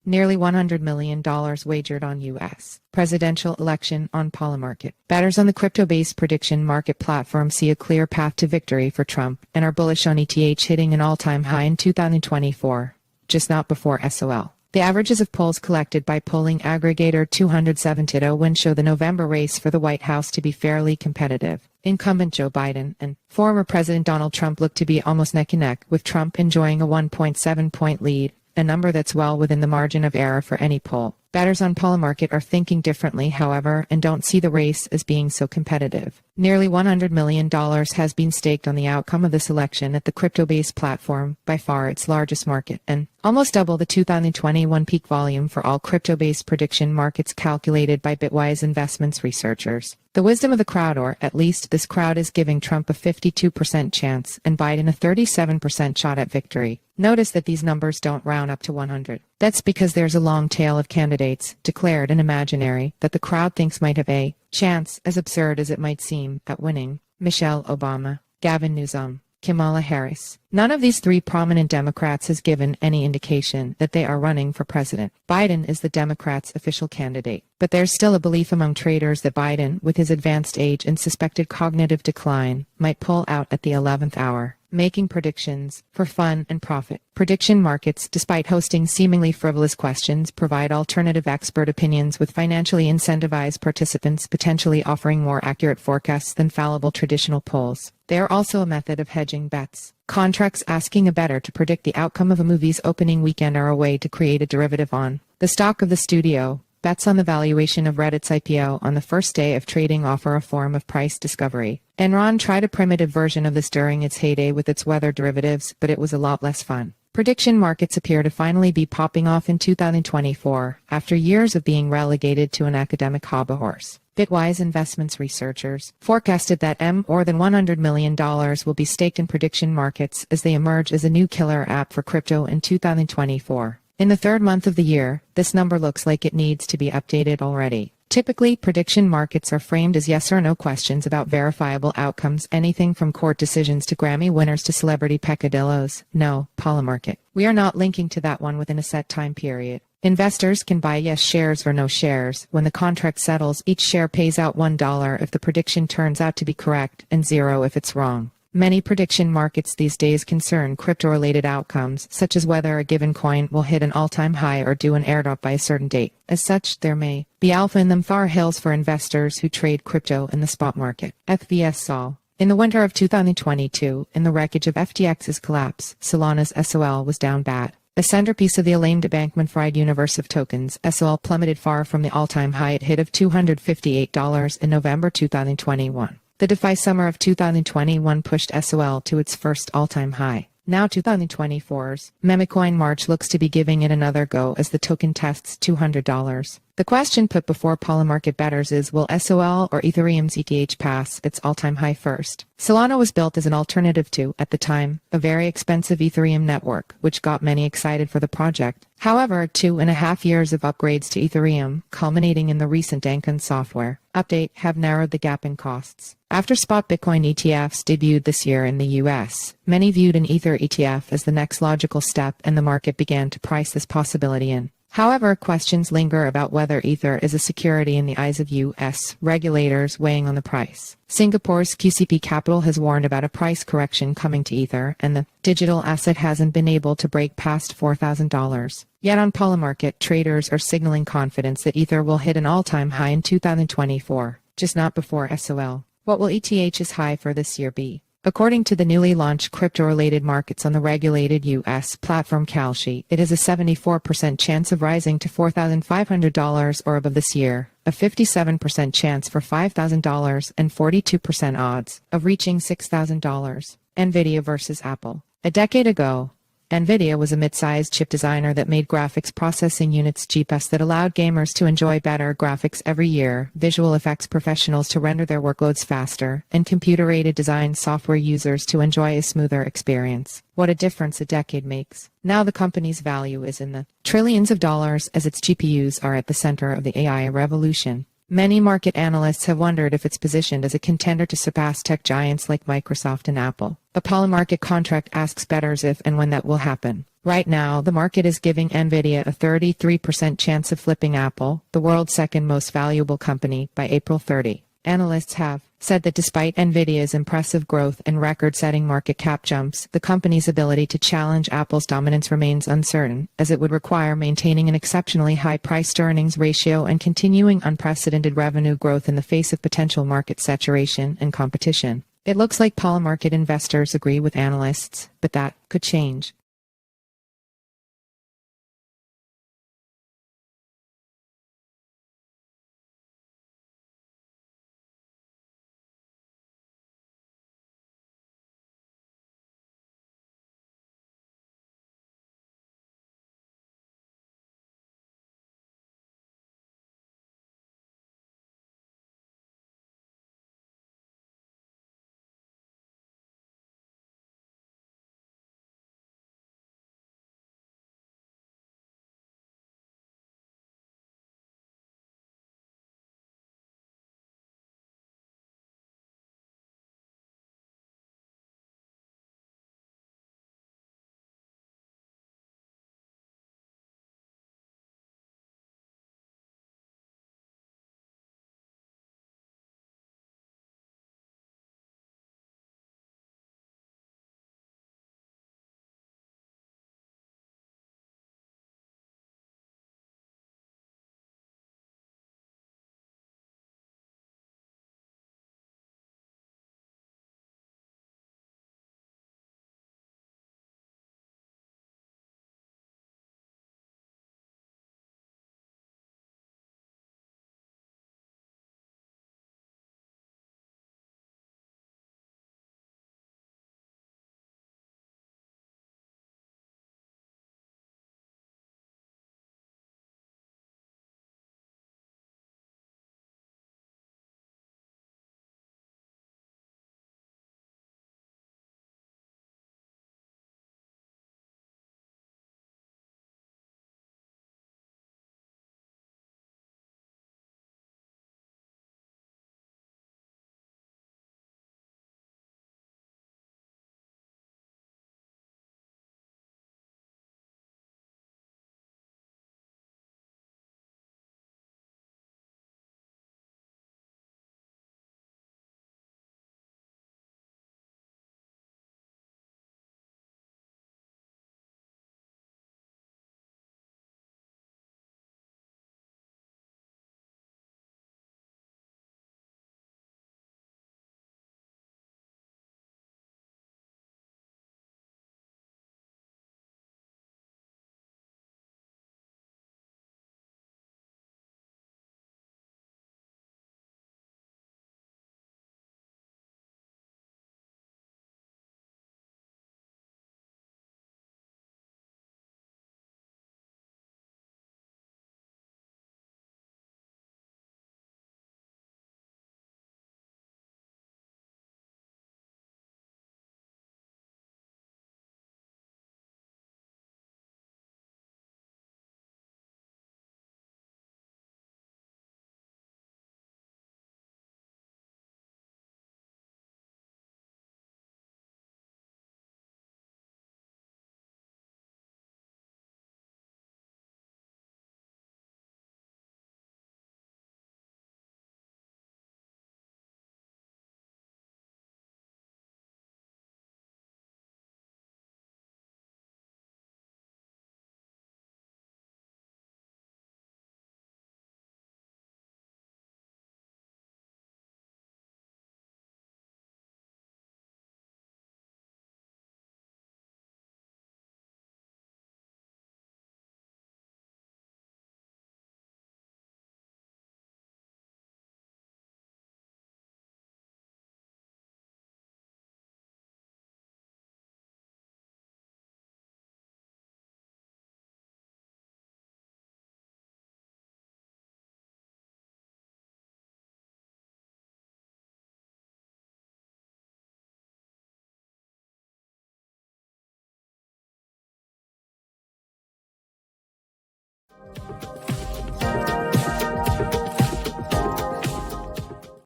Nearly $100 million wagered on U.S. presidential election on Polymarket. Bettors on the crypto-based prediction market platform see a clear path to victory for Trump and are bullish on ETH hitting an all-time high in 2024, just not before SOL. The averages of polls collected by polling aggregator 207.0 show the November race for the White House to be fairly competitive. Incumbent Joe Biden and former President Donald Trump look to be almost neck and neck, with Trump enjoying a 1.7-point lead, a number that's well within the margin of error for any poll. Bettors on Polymarket are thinking differently, however, and don't see the race as being so competitive. Nearly $100 million has been staked on the outcome of this election at the crypto-based platform, by far its largest market, and almost double the 2021 peak volume for all crypto-based prediction markets calculated by Bitwise Investments researchers. The wisdom of the crowd, or at least this crowd, is giving Trump a 52% chance and Biden a 37% shot at victory. Notice that these numbers don't round up to 100. That's because there's a long tail of candidates, declared and imaginary, that the crowd thinks might have a chance, as absurd as it might seem, at winning. Michelle Obama, Gavin Newsom, Kamala Harris. None of these three prominent Democrats has given any indication that they are running for president. Biden is the Democrats' official candidate. But there's still a belief among traders that Biden, with his advanced age and suspected cognitive decline, might pull out at the 11th hour, making predictions for fun and profit. Prediction markets, despite hosting seemingly frivolous questions, provide alternative expert opinions with financially incentivized participants potentially offering more accurate forecasts than fallible traditional polls. They are also a method of hedging bets. Contracts asking a bettor to predict the outcome of a movie's opening weekend are a way to create a derivative on the stock of the studio. Bets on the valuation of Reddit's IPO on the first day of trading offer a form of price discovery. Enron tried a primitive version of this during its heyday with its weather derivatives, but it was a lot less fun. Prediction markets appear to finally be popping off in 2024, after years of being relegated to an academic hobby horse. Bitwise Investments researchers forecasted that more than $100 million will be staked in prediction markets as they emerge as a new killer app for crypto in 2024. In the third month of the year, this number looks like it needs to be updated already. Typically, prediction markets are framed as yes or no questions about verifiable outcomes, anything from court decisions to Grammy winners to celebrity peccadillos. No, Polymarket. We are not linking to that one within a set time period. Investors can buy yes shares or no shares. When the contract settles, each share pays out $1 if the prediction turns out to be correct and $0 if it's wrong. Many prediction markets these days concern crypto-related outcomes, such as whether a given coin will hit an all-time high or do an airdrop by a certain date. As such, there may be alpha in them far hills for investors who trade crypto in the spot market. FVS Sol. In the winter of 2022, in the wreckage of FTX's collapse, Solana's SOL was down bad. A centerpiece of the acclaimed Bankman-Fried universe of tokens, SOL plummeted far from the all-time high it hit of $258 in November 2021. The DeFi summer of 2021 pushed SOL to its first all-time high. Now 2024's memecoin March looks to be giving it another go as the token tests $200. The question put before Polymarket bettors is, will SOL or Ethereum's ETH pass its all-time high first? Solana was built as an alternative to, at the time, a very expensive Ethereum network, which got many excited for the project. However, 2.5 years of upgrades to Ethereum, culminating in the recent Ankon software update, have narrowed the gap in costs. After spot Bitcoin ETFs debuted this year in the US, many viewed an Ether ETF as the next logical step, and the market began to price this possibility in. However, questions linger about whether Ether is a security in the eyes of U.S. regulators weighing on the price. Singapore's QCP Capital has warned about a price correction coming to Ether, and the digital asset hasn't been able to break past $4,000. Yet on Polymarket, traders are signaling confidence that Ether will hit an all-time high in 2024, just not before SOL. What will ETH's high for this year be? According to the newly launched crypto-related markets on the regulated U.S. platform Kalshi, it has a 74% chance of rising to $4,500 or above this year, a 57% chance for $5,000, and 42% odds of reaching $6,000. NVIDIA versus Apple. A decade ago, NVIDIA was a mid-sized chip designer that made graphics processing units cheapest that allowed gamers to enjoy better graphics every year, visual effects professionals to render their workloads faster, and computer-aided design software users to enjoy a smoother experience. What a difference a decade makes. Now the company's value is in the trillions of dollars as its GPUs are at the center of the AI revolution. Many market analysts have wondered if it's positioned as a contender to surpass tech giants like Microsoft and Apple. A Polymarket contract asks bettors if and when that will happen. Right now, the market is giving Nvidia a 33% chance of flipping Apple, the world's second most valuable company, by April 30. Analysts have said that despite Nvidia's impressive growth and record-setting market cap jumps, the company's ability to challenge Apple's dominance remains uncertain, as it would require maintaining an exceptionally high price-to-earnings ratio and continuing unprecedented revenue growth in the face of potential market saturation and competition. It looks like Polymarket investors agree with analysts, but that could change.